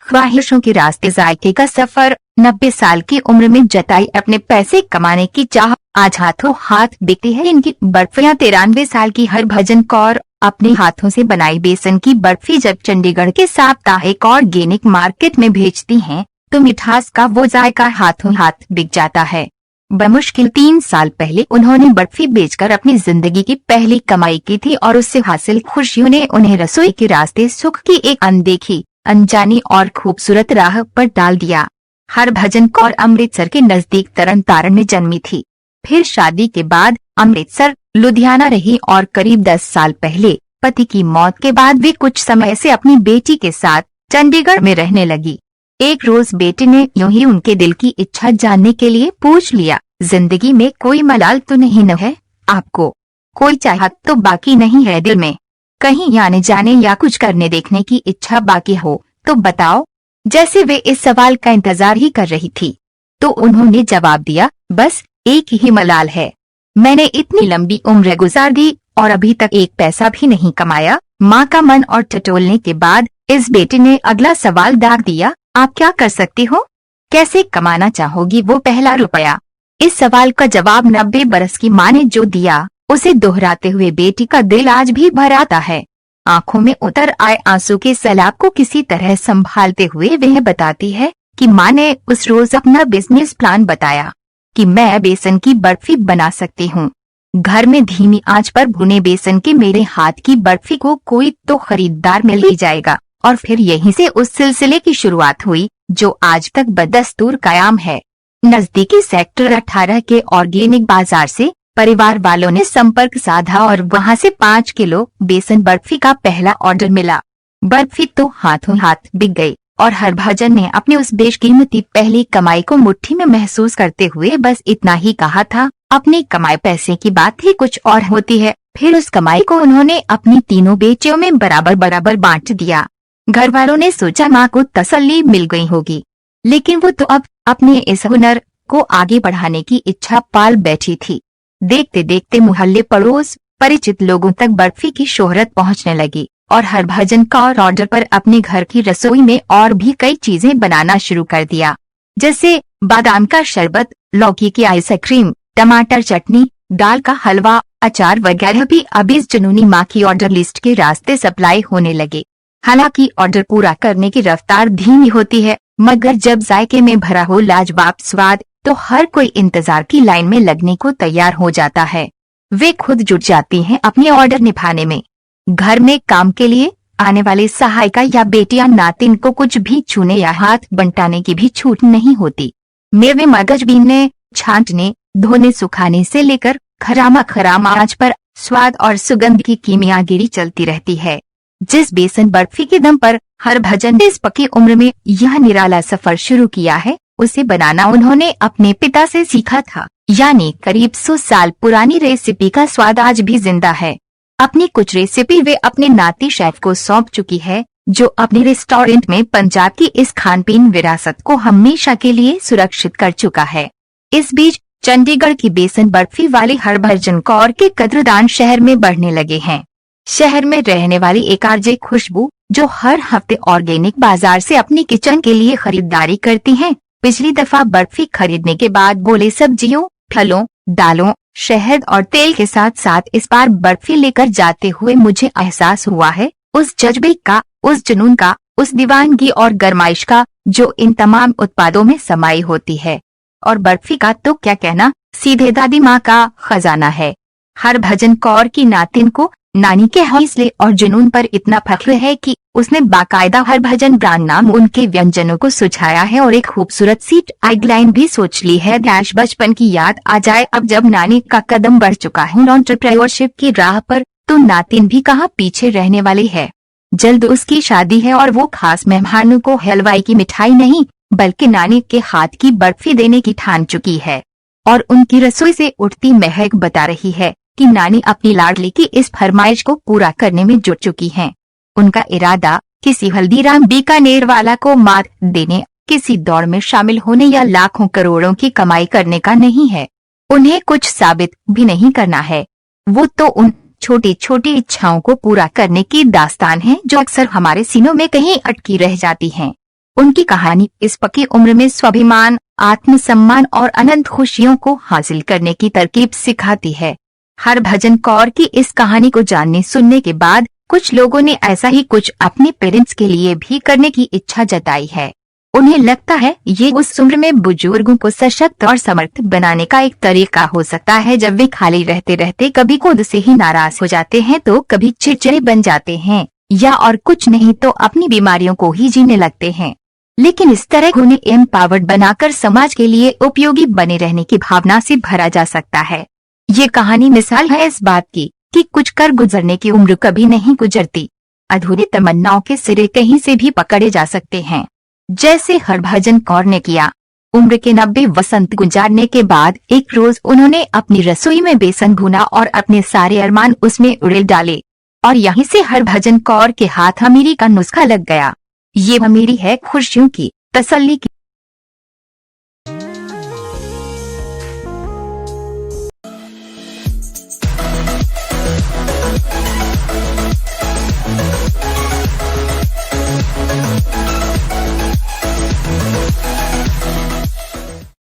ख्वाहिशों के रास्ते जायके का सफर। 90 साल की उम्र में जताई अपने पैसे कमाने की चाह, आज हाथों हाथ बिकती है इनकी बर्फियां। 93 साल की हरभजन कौर अपने हाथों से बनाई बेसन की बर्फी जब चंडीगढ़ के साप्ताहिक ऑर्गेनिक मार्केट में भेजती हैं तो मिठास का वो जायका हाथों हाथ बिक जाता है। बमुश्किल 3 साल पहले उन्होंने बर्फी बेचकर अपनी जिंदगी की पहली कमाई की थी और उससे हासिल खुशियों ने उन्हें रसोई के रास्ते सुख की एक अनदेखी, अनजानी और खूबसूरत राह पर डाल दिया। हरभजन कौर अमृतसर के नजदीक तरन तारण में जन्मी थी। फिर शादी के बाद अमृतसर, लुधियाना रही और करीब 10 साल पहले पति की मौत के बाद वे कुछ समय से अपनी बेटी के साथ चंडीगढ़ में रहने लगी। एक रोज बेटी ने यूं ही उनके दिल की इच्छा जानने के लिए पूछ लिया, जिंदगी में कोई मलाल तो नहीं न है आपको? कोई चाहत तो बाकी नहीं है दिल में? कहीं आने जाने या कुछ करने देखने की इच्छा बाकी हो तो बताओ। जैसे वे इस सवाल का इंतजार ही कर रही थी तो उन्होंने जवाब दिया, बस एक ही मलाल है। मैंने इतनी लंबी उम्र गुजार दी और अभी तक एक पैसा भी नहीं कमाया। माँ का मन और टटोलने के बाद इस बेटी ने अगला सवाल दाग दिया, आप क्या कर सकती हो? कैसे कमाना चाहोगी वो पहला रुपया? इस सवाल का जवाब 90 बरस की माँ ने जो दिया उसे दोहराते हुए बेटी का दिल आज भी भर आता है। आंखों में उतर आए आंसू के सैलाब को किसी तरह संभालते हुए वह बताती है कि माँ ने उस रोज अपना बिजनेस प्लान बताया कि मैं बेसन की बर्फी बना सकती हूँ। घर में धीमी आंच पर भुने बेसन के मेरे हाथ की बर्फी को कोई तो खरीदार मिल ही जाएगा। और फिर यहीं से उस सिलसिले की शुरुआत हुई जो आज तक बदस्तूर कायम है। नजदीकी सेक्टर 18 के ऑर्गेनिक बाजार से परिवार वालों ने संपर्क साधा और वहां से 5 किलो बेसन बर्फी का पहला ऑर्डर मिला। बर्फी तो हाथों हाथ बिक गई और हरभजन ने अपनी उस बेशकीमती पहली कमाई को मुट्ठी में महसूस करते हुए बस इतना ही कहा था, अपनी कमाए पैसे की बात ही कुछ और होती है। फिर उस कमाई को उन्होंने अपनी तीनों बेटियों में बराबर बराबर बांट दिया। घर वालों ने सोचा माँ को तसल्ली मिल गई होगी, लेकिन वो तो अब अपने इस हुनर को आगे बढ़ाने की इच्छा पाल बैठी थी। देखते देखते मोहल्ले, पड़ोस, परिचित लोगों तक बर्फी की शोहरत पहुंचने लगी और हरभजन कौर ऑर्डर पर अपने घर की रसोई में और भी कई चीजें बनाना शुरू कर दिया, जैसे बादाम का शरबत, लौकी की आइसक्रीम, टमाटर चटनी, दाल का हलवा, अचार वगैरह भी अब इस जुनूनी माँ की ऑर्डर लिस्ट के रास्ते सप्लाई होने लगे। हालांकि ऑर्डर पूरा करने की रफ्तार धीमी होती है, मगर जब जायके में भरा हो लाजवाब स्वाद तो हर कोई इंतजार की लाइन में लगने को तैयार हो जाता है। वे खुद जुट जाती हैं अपने ऑर्डर निभाने में। घर में काम के लिए आने वाले सहायिका या बेटियां नातिन को कुछ भी छूने या हाथ बंटाने की भी छूट नहीं होती। मेवे मगज बीनने, छांटने, धोने, सुखाने से लेकर खराम आंच पर स्वाद और सुगंध की कीमियागिरी चलती रहती है। जिस बेसन बर्फी के दम पर हरभजन ने इस पकी उम्र में यह निराला सफर शुरू किया है, उसे बनाना उन्होंने अपने पिता से सीखा था। यानी करीब 100 साल पुरानी रेसिपी का स्वाद आज भी जिंदा है। अपनी कुछ रेसिपी वे अपने नाती शेफ को सौंप चुकी है, जो अपने रेस्टोरेंट में पंजाब की इस खानपीन विरासत को हमेशा के लिए सुरक्षित कर चुका है। इस बीच चंडीगढ़ की बेसन बर्फी वाली हरभजन कौर के कद्रदान शहर में बढ़ने लगे हैं। शहर में रहने वाली एक आरजे खुशबू, जो हर हफ्ते ऑर्गेनिक बाजार से अपनी किचन के लिए खरीदारी करती हैं, पिछली दफा बर्फी खरीदने के बाद बोले, सब्जियों, फलों, दालों, शहद और तेल के साथ साथ इस बार बर्फी लेकर जाते हुए मुझे एहसास हुआ है उस जज्बे का, उस जुनून का, उस दीवानगी और गरमाइश का जो इन तमाम उत्पादों में समाई होती है। और बर्फी का तो क्या कहना, सीधे दादी माँ का खजाना है। हरभजन कौर की नातिन को नानी के हौसले और जुनून पर इतना फख्र है कि उसने बाकायदा हरभजन ब्रांड नाम उनके व्यंजनों को सुझाया है और एक खूबसूरत सी टैगलाइन भी सोच ली है, डैश बचपन की याद आ जाए अब जब नानी का कदम बढ़ चुका है एंटरप्रेन्योरशिप की राह पर, तो नातिन भी कहाँ पीछे रहने वाली है। जल्द उसकी शादी है और वो खास मेहमानों को हलवाई की मिठाई नहीं बल्कि नानी के हाथ की बर्फी देने की ठान चुकी है। और उनकी रसोई से उठती महक बता रही है कि नानी अपनी लाडली की इस फरमाइश को पूरा करने में जुट चुकी हैं। उनका इरादा किसी हल्दीराम बीकानेर वाला को मात देने, किसी दौड़ में शामिल होने या लाखों करोड़ों की कमाई करने का नहीं है। उन्हें कुछ साबित भी नहीं करना है। वो तो उन छोटी छोटी इच्छाओं को पूरा करने की दास्तान है जो अक्सर हमारे सीनों में कहीं अटकी रह जाती हैं। उनकी कहानी इस पकी उम्र में स्वाभिमान, आत्मसम्मान और अनंत खुशियों को हासिल करने की तरकीब सिखाती है। हरभजन कौर की इस कहानी को जानने सुनने के बाद कुछ लोगों ने ऐसा ही कुछ अपने पेरेंट्स के लिए भी करने की इच्छा जताई है। उन्हें लगता है ये उस उम्र में बुजुर्गों को सशक्त और समर्थ बनाने का एक तरीका हो सकता है जब वे खाली रहते रहते कभी खुद से ही नाराज हो जाते हैं तो कभी चिड़चिड़े बन जाते हैं या और कुछ नहीं तो अपनी बीमारियों को ही जीने लगते हैं। लेकिन इस तरह उन्हें एम्पावर्ड बनाकर समाज के लिए उपयोगी बने रहने की भावना से भरा जा सकता है। ये कहानी मिसाल है इस बात की कि कुछ कर गुजरने की उम्र कभी नहीं गुजरती। अधूरी तमन्नाओं के सिरे कहीं से भी पकड़े जा सकते हैं, जैसे हरभजन कौर ने किया। उम्र के 90 वसंत गुजारने के बाद एक रोज उन्होंने अपनी रसोई में बेसन भुना और अपने सारे अरमान उसमें उड़ेल डाले और यहीं से हरभजन कौर के हाथ अमीरी का नुस्खा लग गया। ये अमीरी है खुशियों की, तसल्ली की।